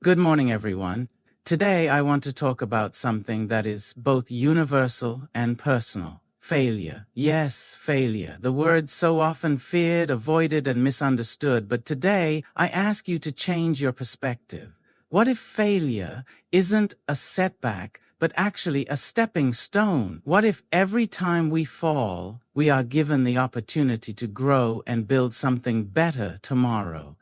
Good morning, everyone. Today, I want to talk about something that is both universal and personal. Failure. Yes, failure. The word so often feared, avoided, and misunderstood. But today, I ask you to change your perspective. What if failure isn't a setback, but actually a stepping stone? What if every time we fall, we are given the opportunity to grow and build something better tomorrow?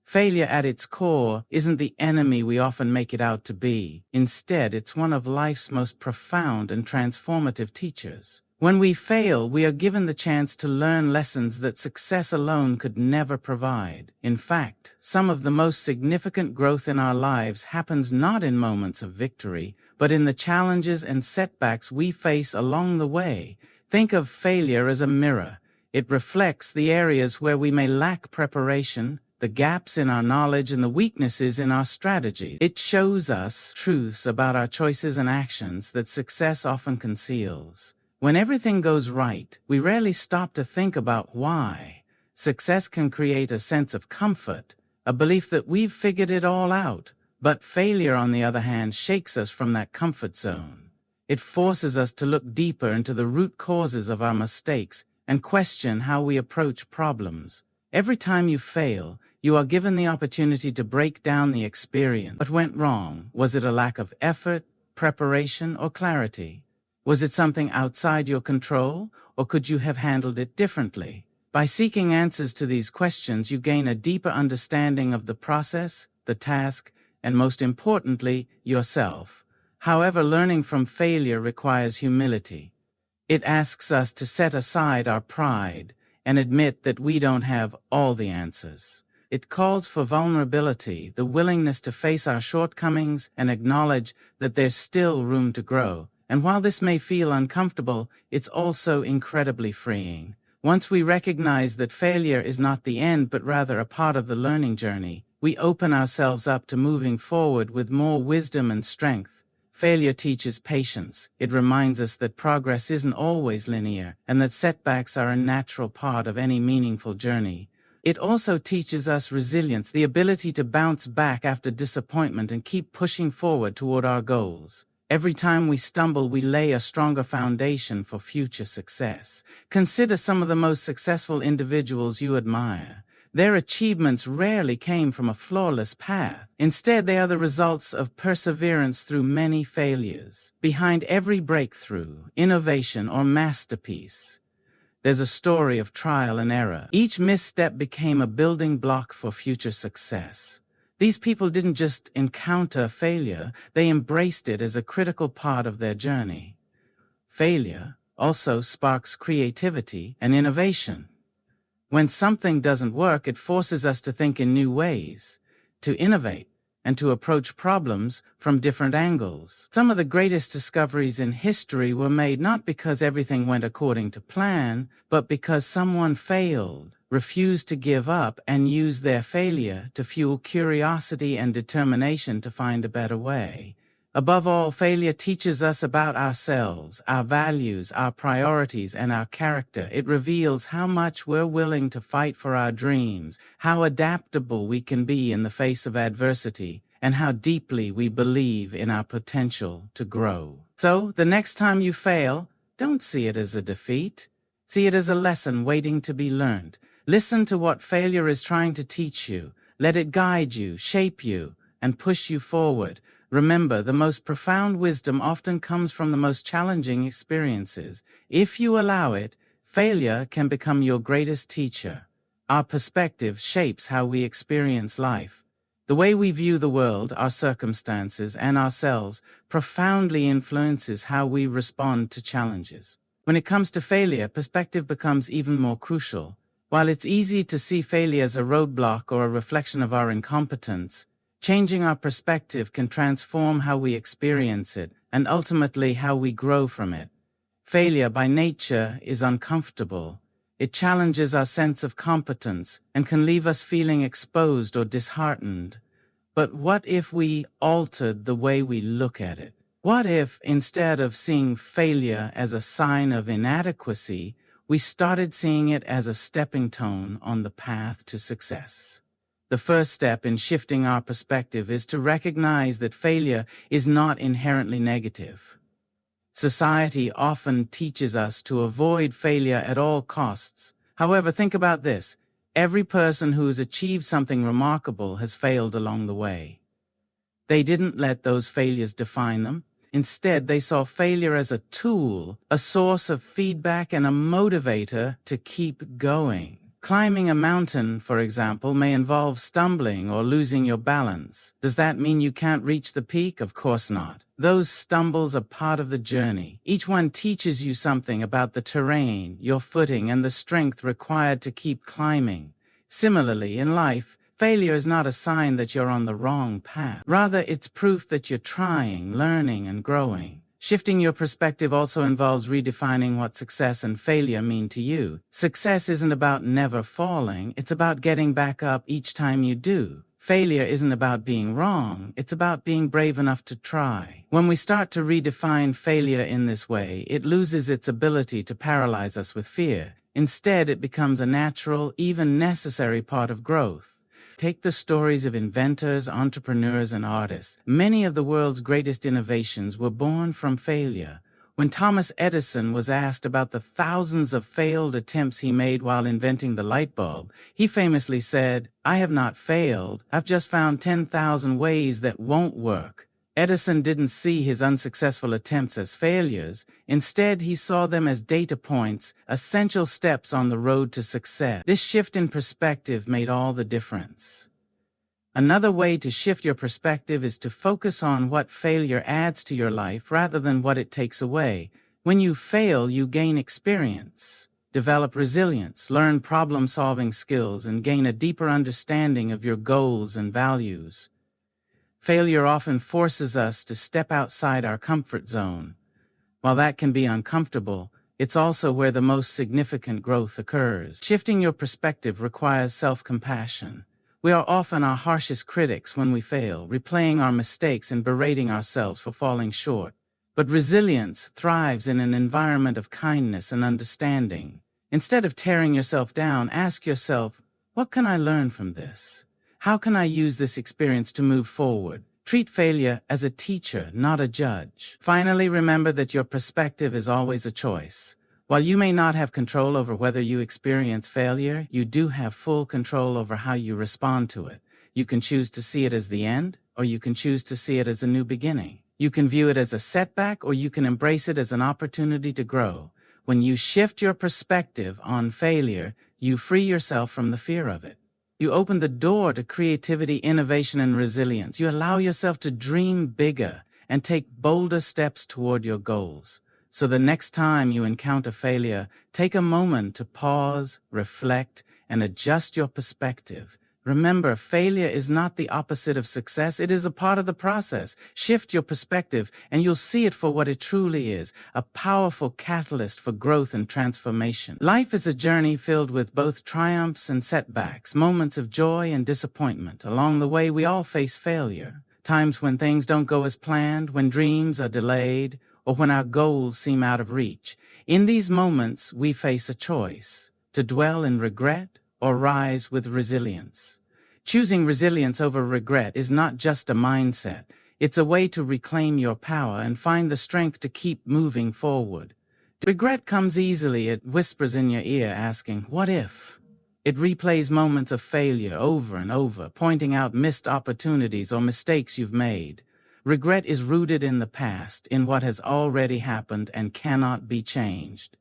Failure at its core isn't the enemy we often make it out to be. Instead, it's one of life's most profound and transformative teachers. When we fail, we are given the chance to learn lessons that success alone could never provide. In fact, some of the most significant growth in our lives happens not in moments of victory, but in the challenges and setbacks we face along the way. Think of failure as a mirror. It reflects the areas where we may lack preparation, the gaps in our knowledge, and the weaknesses in our strategy. It shows us truths about our choices and actions that success often conceals. When everything goes right, we rarely stop to think about why. Success can create a sense of comfort, a belief that we've figured it all out. But failure, on the other hand, shakes us from that comfort zone. It forces us to look deeper into the root causes of our mistakes and question how we approach problems. Every time you fail, you are given the opportunity to break down the experience. What went wrong? Was it a lack of effort, preparation, or clarity? Was it something outside your control, or could you have handled it differently? By seeking answers to these questions, you gain a deeper understanding of the process, the task, and most importantly, yourself. However, learning from failure requires humility. It asks us to set aside our pride and admit that we don't have all the answers. It calls for vulnerability, the willingness to face our shortcomings and acknowledge that there's still room to grow. And while this may feel uncomfortable, it's also incredibly freeing. Once we recognize that failure is not the end, but rather a part of the learning journey, we open ourselves up to moving forward with more wisdom and strength. Failure teaches patience. It reminds us that progress isn't always linear, and that setbacks are a natural part of any meaningful journey. It also teaches us resilience, the ability to bounce back after disappointment and keep pushing forward toward our goals. Every time we stumble, we lay a stronger foundation for future success. Consider some of the most successful individuals you admire. Their achievements rarely came from a flawless path. Instead, they are the results of perseverance through many failures. Behind every breakthrough, innovation, or masterpiece, there's a story of trial and error. Each misstep became a building block for future success. These people didn't just encounter failure, they embraced it as a critical part of their journey. Failure also sparks creativity and innovation. When something doesn't work, it forces us to think in new ways, to innovate, and to approach problems from different angles. Some of the greatest discoveries in history were made not because everything went according to plan, but because someone failed, refused to give up, and used their failure to fuel curiosity and determination to find a better way. Above all, failure teaches us about ourselves, our values, our priorities, and our character. It reveals how much we're willing to fight for our dreams, how adaptable we can be in the face of adversity, and how deeply we believe in our potential to grow. So, the next time you fail, don't see it as a defeat. See it as a lesson waiting to be learned. Listen to what failure is trying to teach you. Let it guide you, shape you, and push you forward. Remember, the most profound wisdom often comes from the most challenging experiences. If you allow it, failure can become your greatest teacher. Our perspective shapes how we experience life. The way we view the world, our circumstances, and ourselves profoundly influences how we respond to challenges. When it comes to failure, perspective becomes even more crucial. While it's easy to see failure as a roadblock or a reflection of our incompetence, changing our perspective can transform how we experience it and ultimately how we grow from it. Failure by nature is uncomfortable. It challenges our sense of competence and can leave us feeling exposed or disheartened. But what if we altered the way we look at it? What if, instead of seeing failure as a sign of inadequacy, we started seeing it as a stepping stone on the path to success? The first step in shifting our perspective is to recognize that failure is not inherently negative. Society often teaches us to avoid failure at all costs. However, think about this. Every person who has achieved something remarkable has failed along the way. They didn't let those failures define them. Instead, they saw failure as a tool, a source of feedback, and a motivator to keep going. Climbing a mountain, for example, may involve stumbling or losing your balance. Does that mean you can't reach the peak? Of course not. Those stumbles are part of the journey. Each one teaches you something about the terrain, your footing, and the strength required to keep climbing. Similarly, in life, failure is not a sign that you're on the wrong path. Rather, it's proof that you're trying, learning, and growing. Shifting your perspective also involves redefining what success and failure mean to you. Success isn't about never falling, it's about getting back up each time you do. Failure isn't about being wrong, it's about being brave enough to try. When we start to redefine failure in this way, it loses its ability to paralyze us with fear. Instead, it becomes a natural, even necessary part of growth. Take the stories of inventors, entrepreneurs, and artists. Many of the world's greatest innovations were born from failure. When Thomas Edison was asked about the thousands of failed attempts he made while inventing the light bulb, he famously said, "I have not failed, I've just found 10,000 ways that won't work." Edison didn't see his unsuccessful attempts as failures. Instead, he saw them as data points, essential steps on the road to success. This shift in perspective made all the difference. Another way to shift your perspective is to focus on what failure adds to your life rather than what it takes away. When you fail, you gain experience, develop resilience, learn problem-solving skills, and gain a deeper understanding of your goals and values. Failure often forces us to step outside our comfort zone. While that can be uncomfortable, it's also where the most significant growth occurs. Shifting your perspective requires self-compassion. We are often our harshest critics when we fail, replaying our mistakes and berating ourselves for falling short. But resilience thrives in an environment of kindness and understanding. Instead of tearing yourself down, ask yourself, what can I learn from this? How can I use this experience to move forward? Treat failure as a teacher, not a judge. Finally, remember that your perspective is always a choice. While you may not have control over whether you experience failure, you do have full control over how you respond to it. You can choose to see it as the end, or you can choose to see it as a new beginning. You can view it as a setback, or you can embrace it as an opportunity to grow. When you shift your perspective on failure, you free yourself from the fear of it. You open the door to creativity, innovation, and resilience. You allow yourself to dream bigger and take bolder steps toward your goals. So the next time you encounter failure, take a moment to pause, reflect, and adjust your perspective. Remember, failure is not the opposite of success. It is a part of the process. Shift your perspective, and you'll see it for what it truly is, a powerful catalyst for growth and transformation. Life is a journey filled with both triumphs and setbacks, moments of joy and disappointment. Along the way, we all face failure. Times when things don't go as planned, when dreams are delayed, or when our goals seem out of reach. In these moments, we face a choice: to dwell in regret or rise with resilience. Choosing resilience over regret is not just a mindset. It's a way to reclaim your power and find the strength to keep moving forward. Regret comes easily. It whispers in your ear asking, "What if?" It replays moments of failure over and over, pointing out missed opportunities or mistakes you've made. Regret is rooted in the past, in what has already happened and cannot be changed.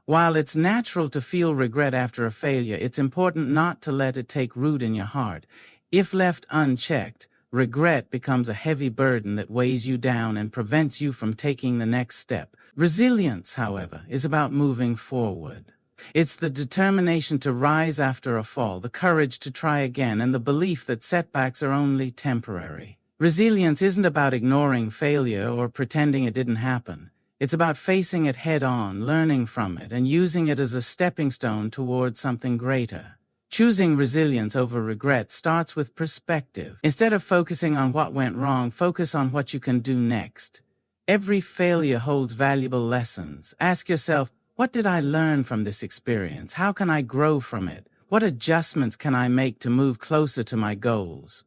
While it's natural to feel regret after a failure, it's important not to let it take root in your heart. If left unchecked, regret becomes a heavy burden that weighs you down and prevents you from taking the next step. Resilience, however, is about moving forward. It's the determination to rise after a fall, the courage to try again, and the belief that setbacks are only temporary. Resilience isn't about ignoring failure or pretending it didn't happen. It's about facing it head-on, learning from it, and using it as a stepping stone towards something greater. Choosing resilience over regret starts with perspective. Instead of focusing on what went wrong, focus on what you can do next. Every failure holds valuable lessons. Ask yourself, what did I learn from this experience? How can I grow from it? What adjustments can I make to move closer to my goals?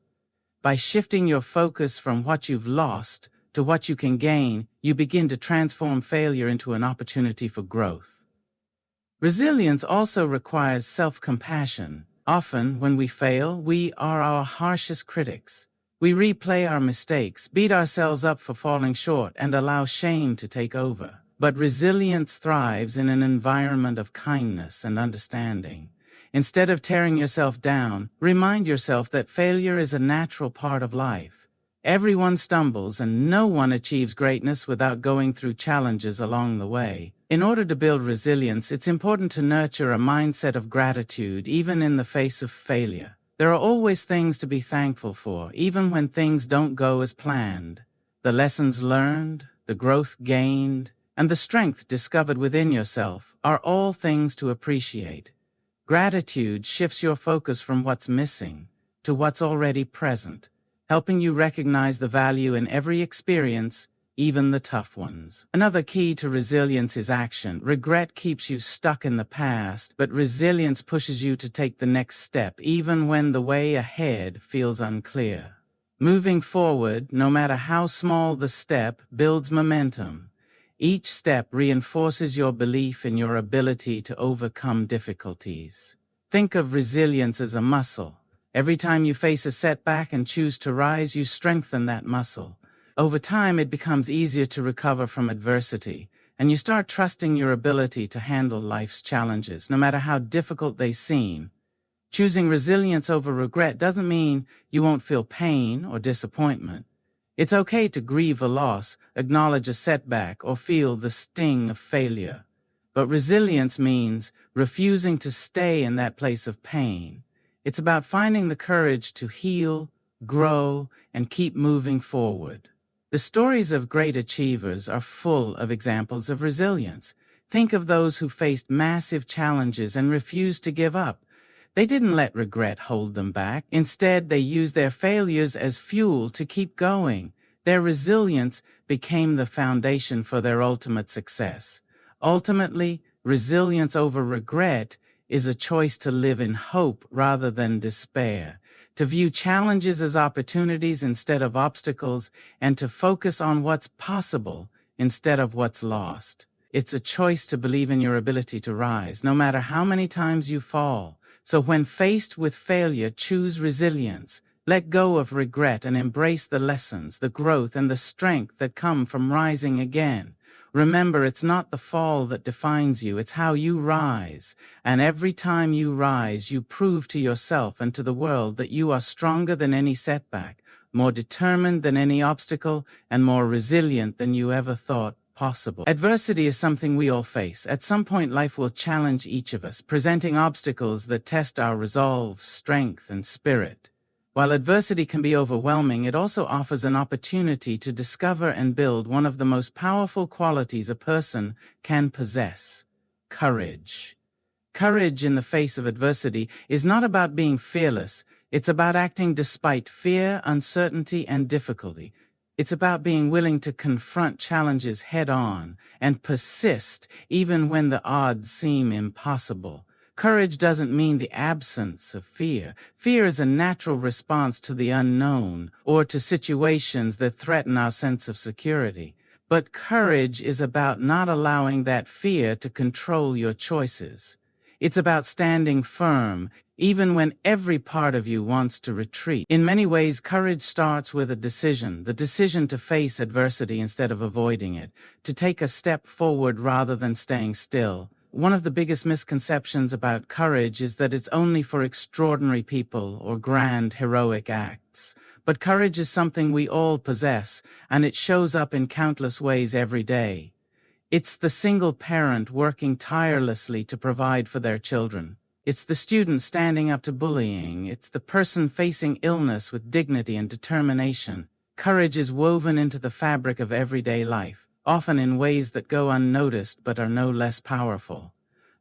By shifting your focus from what you've lost to what you can gain, you begin to transform failure into an opportunity for growth. Resilience also requires self-compassion. Often, when we fail, we are our harshest critics. We replay our mistakes, beat ourselves up for falling short, and allow shame to take over. But resilience thrives in an environment of kindness and understanding. Instead of tearing yourself down, remind yourself that failure is a natural part of life. Everyone stumbles and no one achieves greatness without going through challenges along the way. In order to build resilience, it's important to nurture a mindset of gratitude even in the face of failure. There are always things to be thankful for, even when things don't go as planned. The lessons learned, the growth gained, and the strength discovered within yourself are all things to appreciate. Gratitude shifts your focus from what's missing to what's already present, helping you recognize the value in every experience, even the tough ones. Another key to resilience is action. Regret keeps you stuck in the past, but resilience pushes you to take the next step, even when the way ahead feels unclear. Moving forward, no matter how small the step, builds momentum. Each step reinforces your belief in your ability to overcome difficulties. Think of resilience as a muscle. Every time you face a setback and choose to rise, you strengthen that muscle. Over time, it becomes easier to recover from adversity, and you start trusting your ability to handle life's challenges, no matter how difficult they seem. Choosing resilience over regret doesn't mean you won't feel pain or disappointment. It's okay to grieve a loss, acknowledge a setback, or feel the sting of failure. But resilience means refusing to stay in that place of pain. It's about finding the courage to heal, grow, and keep moving forward. The stories of great achievers are full of examples of resilience. Think of those who faced massive challenges and refused to give up. They didn't let regret hold them back. Instead, they used their failures as fuel to keep going. Their resilience became the foundation for their ultimate success. Ultimately, resilience over regret is a choice to live in hope rather than despair, to view challenges as opportunities instead of obstacles, and to focus on what's possible instead of what's lost. It's a choice to believe in your ability to rise, no matter how many times you fall. So when faced with failure, choose resilience. Let go of regret and embrace the lessons, the growth, and the strength that come from rising again. Remember, it's not the fall that defines you, it's how you rise. And every time you rise, you prove to yourself and to the world that you are stronger than any setback, more determined than any obstacle, and more resilient than you ever thought possible. Adversity is something we all face. At some point, life will challenge each of us, presenting obstacles that test our resolve, strength, and spirit. While adversity can be overwhelming, it also offers an opportunity to discover and build one of the most powerful qualities a person can possess: courage. Courage in the face of adversity is not about being fearless. It's about acting despite fear, uncertainty, and difficulty. It's about being willing to confront challenges head-on and persist even when the odds seem impossible. Courage doesn't mean the absence of fear. Fear is a natural response to the unknown or to situations that threaten our sense of security. But courage is about not allowing that fear to control your choices. It's about standing firm, even when every part of you wants to retreat. In many ways, courage starts with a decision, the decision to face adversity instead of avoiding it, to take a step forward rather than staying still. One of the biggest misconceptions about courage is that it's only for extraordinary people or grand heroic acts. But courage is something we all possess, and it shows up in countless ways every day. It's the single parent working tirelessly to provide for their children. It's the student standing up to bullying. It's the person facing illness with dignity and determination. Courage is woven into the fabric of everyday life, often in ways that go unnoticed but are no less powerful.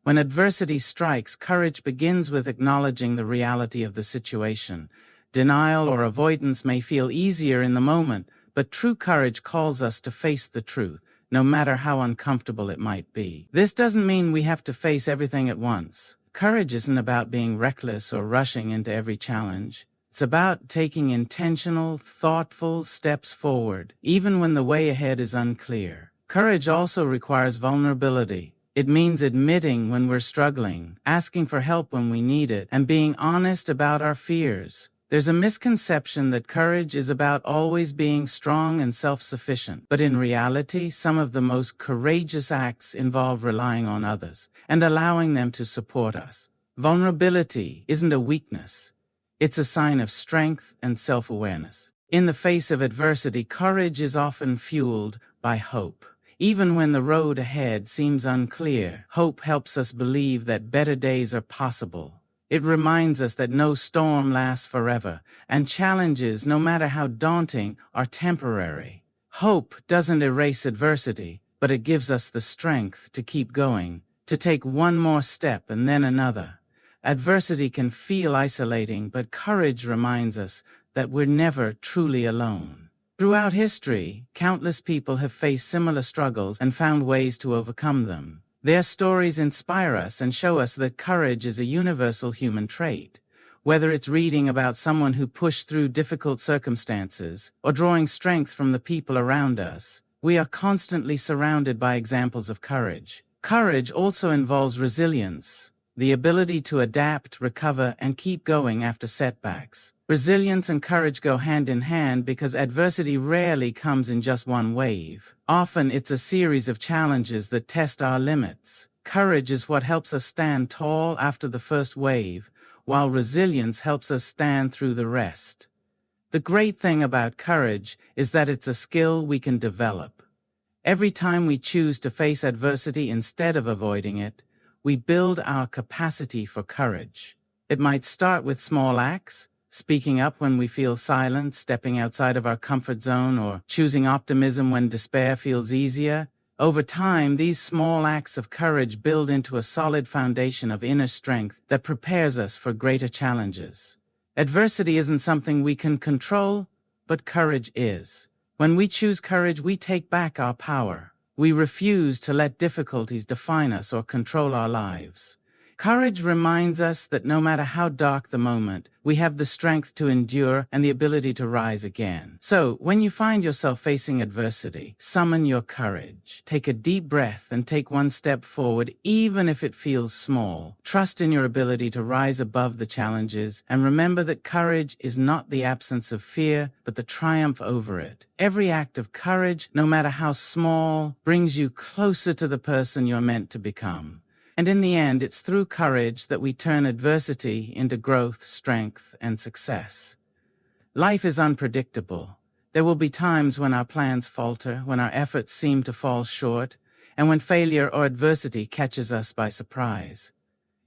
When adversity strikes, courage begins with acknowledging the reality of the situation. Denial or avoidance may feel easier in the moment, but true courage calls us to face the truth, no matter how uncomfortable it might be. This doesn't mean we have to face everything at once. Courage isn't about being reckless or rushing into every challenge. It's about taking intentional, thoughtful steps forward, even when the way ahead is unclear. Courage also requires vulnerability. It means admitting when we're struggling, asking for help when we need it, and being honest about our fears. There's a misconception that courage is about always being strong and self-sufficient, but in reality, some of the most courageous acts involve relying on others and allowing them to support us. Vulnerability isn't a weakness. It's a sign of strength and self-awareness. In the face of adversity, courage is often fueled by hope. Even when the road ahead seems unclear, hope helps us believe that better days are possible. It reminds us that no storm lasts forever, and challenges, no matter how daunting, are temporary. Hope doesn't erase adversity, but it gives us the strength to keep going, to take one more step and then another. Adversity can feel isolating, but courage reminds us that we're never truly alone. Throughout history, countless people have faced similar struggles and found ways to overcome them. Their stories inspire us and show us that courage is a universal human trait. Whether it's reading about someone who pushed through difficult circumstances or drawing strength from the people around us, we are constantly surrounded by examples of courage. Courage also involves resilience, the ability to adapt, recover, and keep going after setbacks. Resilience and courage go hand in hand because adversity rarely comes in just one wave. Often it's a series of challenges that test our limits. Courage is what helps us stand tall after the first wave, while resilience helps us stand through the rest. The great thing about courage is that it's a skill we can develop. Every time we choose to face adversity instead of avoiding it, we build our capacity for courage. It might start with small acts, speaking up when we feel silent, stepping outside of our comfort zone, or choosing optimism when despair feels easier. Over time, these small acts of courage build into a solid foundation of inner strength that prepares us for greater challenges. Adversity isn't something we can control, but courage is. When we choose courage, we take back our power. We refuse to let difficulties define us or control our lives. Courage reminds us that no matter how dark the moment, we have the strength to endure and the ability to rise again. So, when you find yourself facing adversity, summon your courage. Take a deep breath and take one step forward, even if it feels small. Trust in your ability to rise above the challenges, and remember that courage is not the absence of fear, but the triumph over it. Every act of courage, no matter how small, brings you closer to the person you're meant to become. And in the end, it's through courage that we turn adversity into growth, strength, and success. Life is unpredictable. There will be times when our plans falter, when our efforts seem to fall short, and when failure or adversity catches us by surprise.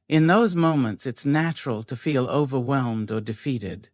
In those moments, it's natural to feel overwhelmed or defeated.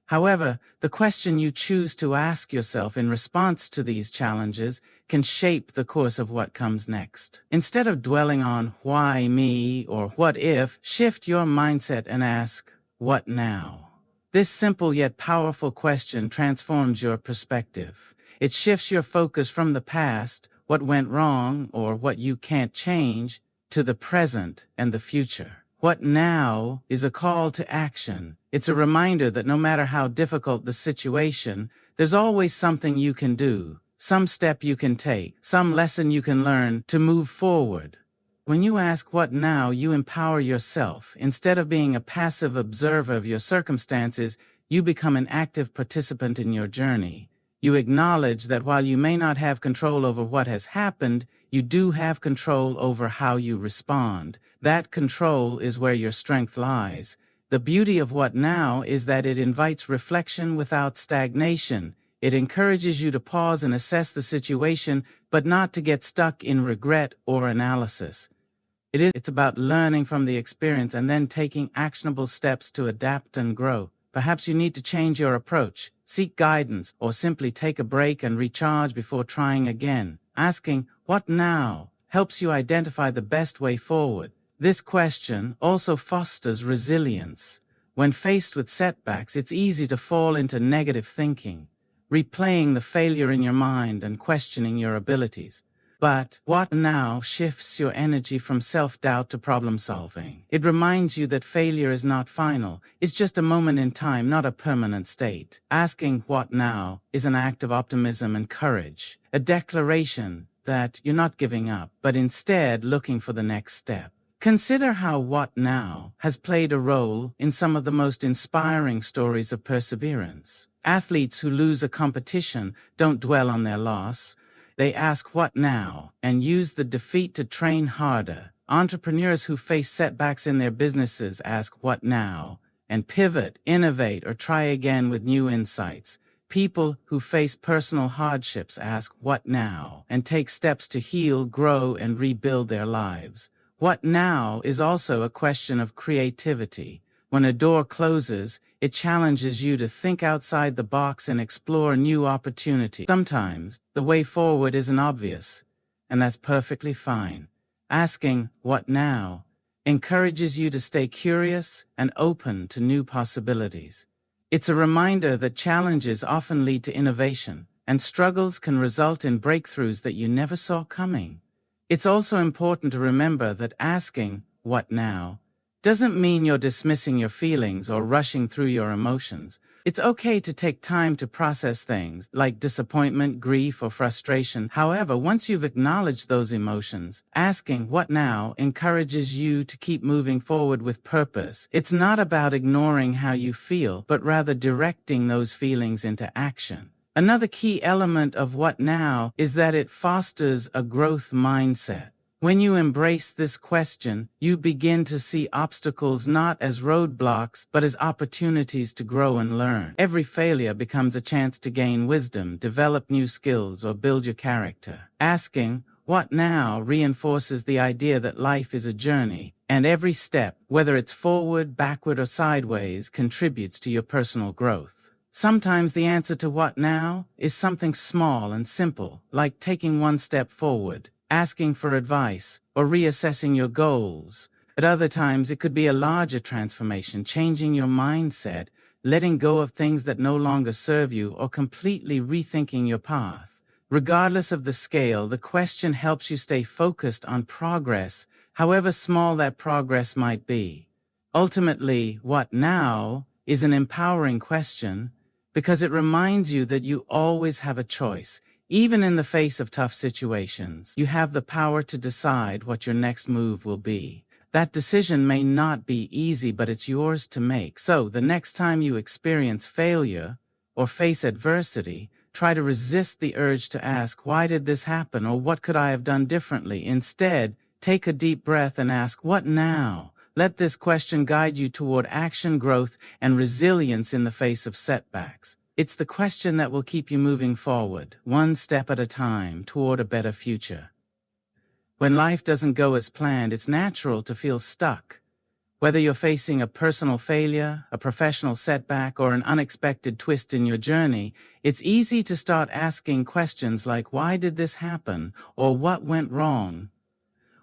However, the question you choose to ask yourself in response to these challenges can shape the course of what comes next. Instead of dwelling on why me or what if, shift your mindset and ask, what now? This simple yet powerful question transforms your perspective. It shifts your focus from the past, what went wrong or what you can't change, to the present and the future. What now is a call to action. It's a reminder that no matter how difficult the situation, there's always something you can do, some step you can take, some lesson you can learn to move forward. When you ask what now, you empower yourself. Instead of being a passive observer of your circumstances, you become an active participant in your journey. You acknowledge that while you may not have control over what has happened, you do have control over how you respond. That control is where your strength lies. The beauty of what now is that it invites reflection without stagnation. It encourages you to pause and assess the situation, but not to get stuck in regret or analysis. It's about learning from the experience and then taking actionable steps to adapt and grow. Perhaps you need to change your approach, seek guidance, or simply take a break and recharge before trying again. Asking, what now, helps you identify the best way forward. This question also fosters resilience. When faced with setbacks, it's easy to fall into negative thinking, replaying the failure in your mind and questioning your abilities. But what now shifts your energy from self-doubt to problem-solving. It reminds you that failure is not final. It's just a moment in time, not a permanent state. Asking what now is an act of optimism and courage, a declaration that you're not giving up, but instead looking for the next step. Consider how what now has played a role in some of the most inspiring stories of perseverance. Athletes who lose a competition don't dwell on their loss. They ask what now and use the defeat to train harder. Entrepreneurs who face setbacks in their businesses ask what now and pivot, innovate, or try again with new insights. People who face personal hardships ask what now and take steps to heal, grow, and rebuild their lives. What now is also a question of creativity. When a door closes, it challenges you to think outside the box and explore new opportunities. Sometimes, the way forward isn't obvious, and that's perfectly fine. Asking, what now, encourages you to stay curious and open to new possibilities. It's a reminder that challenges often lead to innovation, and struggles can result in breakthroughs that you never saw coming. It's also important to remember that asking, what now, doesn't mean you're dismissing your feelings or rushing through your emotions. It's okay to take time to process things like disappointment, grief, or frustration. However, once you've acknowledged those emotions, asking what now encourages you to keep moving forward with purpose. It's not about ignoring how you feel, but rather directing those feelings into action. Another key element of what now is that it fosters a growth mindset. When you embrace this question, you begin to see obstacles not as roadblocks, but as opportunities to grow and learn. Every failure becomes a chance to gain wisdom, develop new skills, or build your character. Asking, what now, reinforces the idea that life is a journey, and every step, whether it's forward, backward, or sideways, contributes to your personal growth. Sometimes the answer to what now is something small and simple, like taking one step forward, asking for advice, or reassessing your goals. At other times, it could be a larger transformation, changing your mindset, letting go of things that no longer serve you, or completely rethinking your path. Regardless of the scale, the question helps you stay focused on progress, however small that progress might be. Ultimately, what now is an empowering question, because it reminds you that you always have a choice. Even in the face of tough situations, you have the power to decide what your next move will be. That decision may not be easy, but it's yours to make. So, the next time you experience failure or face adversity, try to resist the urge to ask, why did this happen, or what could I have done differently? Instead, take a deep breath and ask, what now? Let this question guide you toward action, growth, and resilience in the face of setbacks. It's the question that will keep you moving forward, one step at a time, toward a better future. When life doesn't go as planned, it's natural to feel stuck. Whether you're facing a personal failure, a professional setback, or an unexpected twist in your journey, it's easy to start asking questions like, why did this happen, or what went wrong?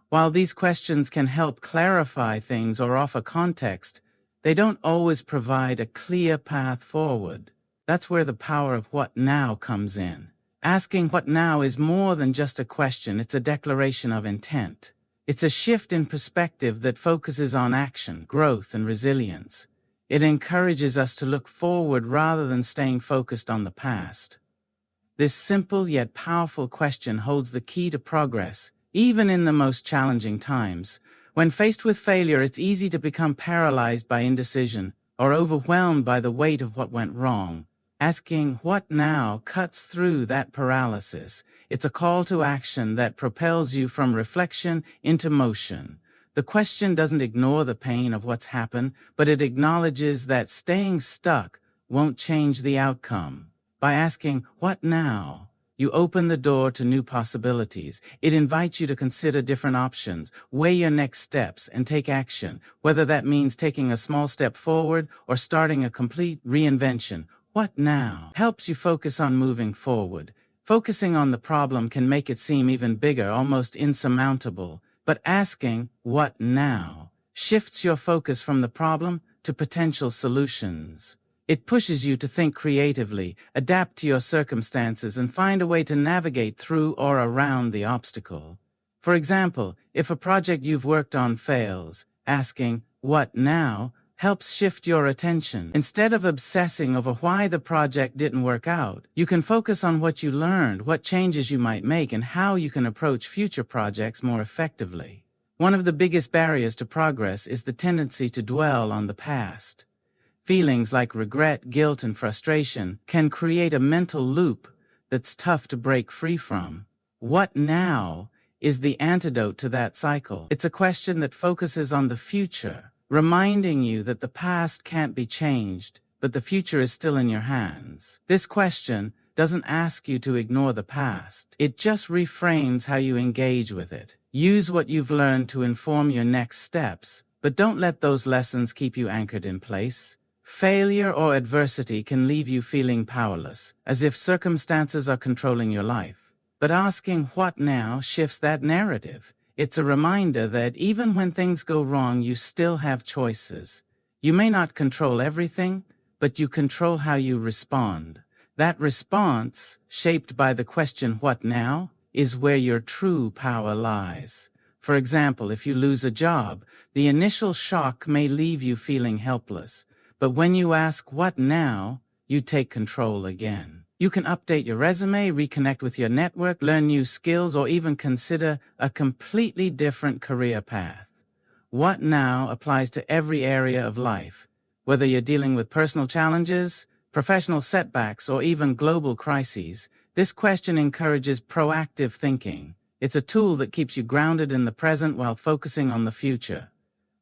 While these questions can help clarify things or offer context, they don't always provide a clear path forward. That's where the power of what now comes in. Asking what now is more than just a question, it's a declaration of intent. It's a shift in perspective that focuses on action, growth, and resilience. It encourages us to look forward rather than staying focused on the past. This simple yet powerful question holds the key to progress, even in the most challenging times. When faced with failure, it's easy to become paralyzed by indecision or overwhelmed by the weight of what went wrong. Asking what now cuts through that paralysis. It's a call to action that propels you from reflection into motion. The question doesn't ignore the pain of what's happened, but it acknowledges that staying stuck won't change the outcome. By asking, what now? You open the door to new possibilities. It invites you to consider different options, weigh your next steps, and take action, whether that means taking a small step forward or starting a complete reinvention. What now helps you focus on moving forward. Focusing on the problem can make it seem even bigger, almost insurmountable. But asking, what now, shifts your focus from the problem to potential solutions. It pushes you to think creatively, adapt to your circumstances, and find a way to navigate through or around the obstacle. For example, if a project you've worked on fails, asking, "What now?" helps shift your attention. Instead of obsessing over why the project didn't work out, you can focus on what you learned, what changes you might make, and how you can approach future projects more effectively. One of the biggest barriers to progress is the tendency to dwell on the past. Feelings like regret, guilt, and frustration can create a mental loop that's tough to break free from. What now is the antidote to that cycle? It's a question that focuses on the future, reminding you that the past can't be changed, but the future is still in your hands. This question doesn't ask you to ignore the past. It just reframes how you engage with it. Use what you've learned to inform your next steps, but don't let those lessons keep you anchored in place. Failure or adversity can leave you feeling powerless, as if circumstances are controlling your life. But asking "what now" shifts that narrative. It's a reminder that even when things go wrong, you still have choices. You may not control everything, but you control how you respond. That response, shaped by the question "what now?" is where your true power lies. For example, if you lose a job, the initial shock may leave you feeling helpless. But when you ask "what now?" you take control again. You can update your resume, reconnect with your network, learn new skills, or even consider a completely different career path. What now applies to every area of life. Whether you're dealing with personal challenges, professional setbacks, or even global crises, this question encourages proactive thinking. It's a tool that keeps you grounded in the present while focusing on the future.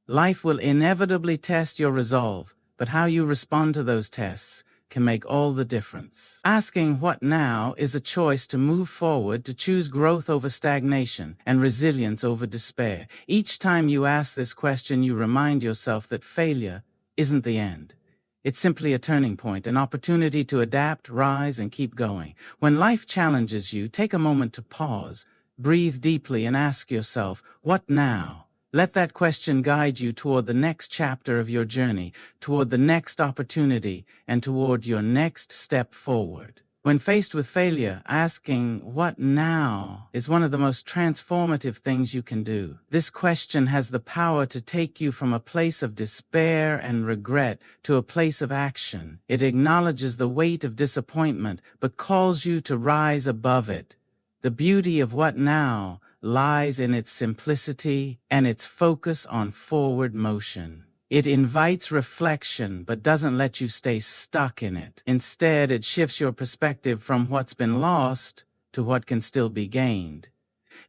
Life will inevitably test your resolve, but how you respond to those tests can make all the difference. Asking "what now?" is a choice to move forward, to choose growth over stagnation and resilience over despair. Each time you ask this question, you remind yourself that failure isn't the end. It's simply a turning point, an opportunity to adapt, rise, and keep going. When life challenges you, take a moment to pause, breathe deeply, and ask yourself, "What now?" Let that question guide you toward the next chapter of your journey, toward the next opportunity, and toward your next step forward. When faced with failure, asking "what now?" is one of the most transformative things you can do. This question has the power to take you from a place of despair and regret to a place of action. It acknowledges the weight of disappointment, but calls you to rise above it. The beauty of "what now?" lies in its simplicity and its focus on forward motion. It invites reflection but doesn't let you stay stuck in it. Instead, it shifts your perspective from what's been lost to what can still be gained.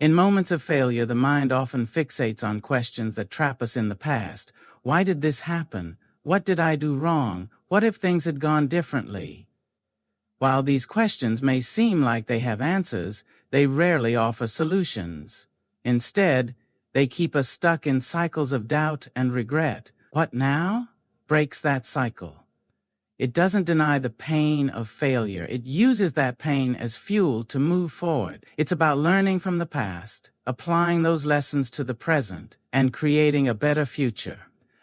In moments of failure, the mind often fixates on questions that trap us in the past. Why did this happen? What did I do wrong? What if things had gone differently? While these questions may seem like they have answers, they rarely offer solutions. Instead, they keep us stuck in cycles of doubt and regret. What now? Breaks that cycle. It doesn't deny the pain of failure. It uses that pain as fuel to move forward. It's about learning from the past, applying those lessons to the present, and creating a better future.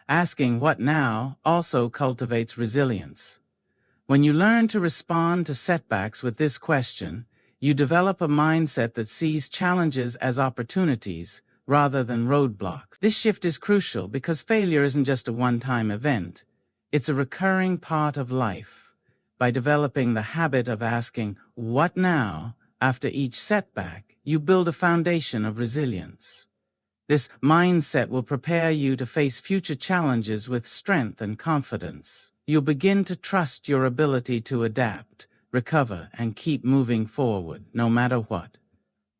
Asking "what now?" also cultivates resilience. When you learn to respond to setbacks with this question, you develop a mindset that sees challenges as opportunities rather than roadblocks. This shift is crucial because failure isn't just a one-time event. It's a recurring part of life. By developing the habit of asking "what now?" after each setback, you build a foundation of resilience. This mindset will prepare you to face future challenges with strength and confidence. You'll begin to trust your ability to adapt, recover, and keep moving forward, no matter what.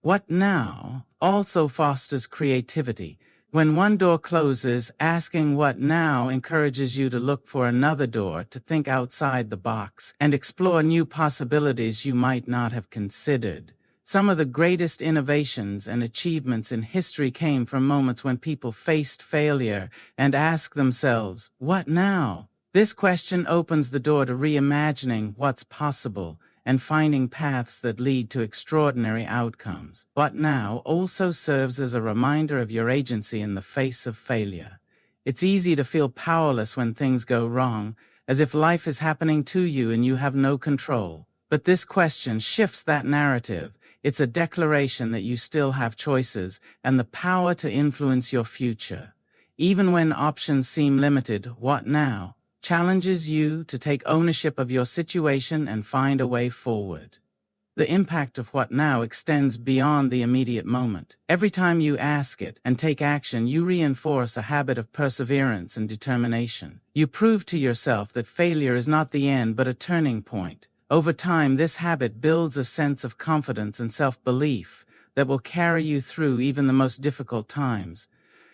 What now also fosters creativity. When one door closes, asking "what now?" encourages you to look for another door, to think outside the box, and explore new possibilities you might not have considered. Some of the greatest innovations and achievements in history came from moments when people faced failure and asked themselves, "What now?" This question opens the door to reimagining what's possible and finding paths that lead to extraordinary outcomes. What now also serves as a reminder of your agency in the face of failure. It's easy to feel powerless when things go wrong, as if life is happening to you and you have no control. But this question shifts that narrative. It's a declaration that you still have choices and the power to influence your future. Even when options seem limited, what now challenges you to take ownership of your situation and find a way forward. The impact of what now extends beyond the immediate moment. Every time you ask it and take action, you reinforce a habit of perseverance and determination. You prove to yourself that failure is not the end but a turning point. Over time, this habit builds a sense of confidence and self-belief that will carry you through even the most difficult times.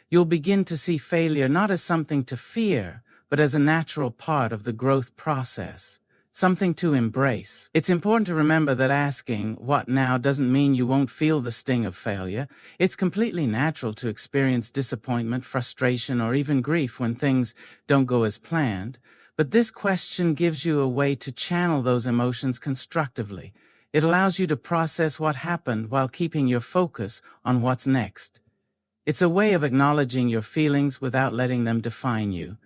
You'll begin to see failure not as something to fear, but as a natural part of the growth process. Something to embrace. It's important to remember that asking what now doesn't mean you won't feel the sting of failure. It's completely natural to experience disappointment, frustration, or even grief when things don't go as planned. But this question gives you a way to channel those emotions constructively. It allows you to process what happened while keeping your focus on what's next. It's a way of acknowledging your feelings without letting them define you.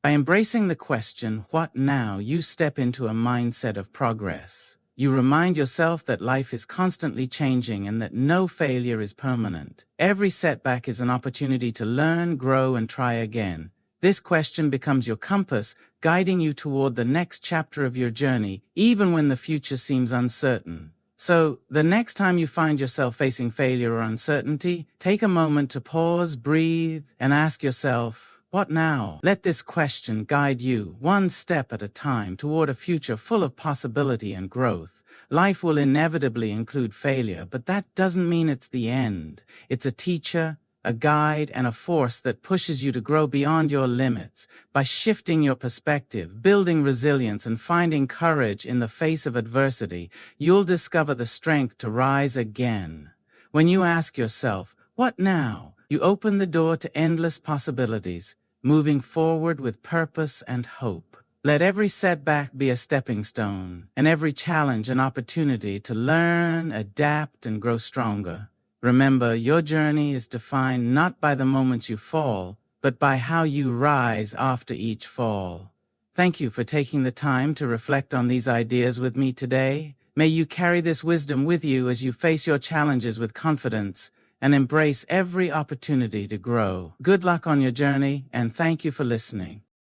By embracing the question, what now, you step into a mindset of progress. You remind yourself that life is constantly changing and that no failure is permanent. Every setback is an opportunity to learn, grow, and try again. This question becomes your compass, guiding you toward the next chapter of your journey, even when the future seems uncertain. So, the next time you find yourself facing failure or uncertainty, take a moment to pause, breathe, and ask yourself, what now? Let this question guide you, one step at a time, toward a future full of possibility and growth. Life will inevitably include failure, but that doesn't mean it's the end. It's a teacher, a guide, and a force that pushes you to grow beyond your limits. By shifting your perspective, building resilience, and finding courage in the face of adversity, you'll discover the strength to rise again. When you ask yourself, what now? You open the door to endless possibilities, moving forward with purpose and hope. Let every setback be a stepping stone, and every challenge an opportunity to learn, adapt, and grow stronger. Remember, your journey is defined not by the moments you fall, but by how you rise after each fall. Thank you for taking the time to reflect on these ideas with me today. May you carry this wisdom with you as you face your challenges with confidence and embrace every opportunity to grow. Good luck on your journey, and thank you for listening.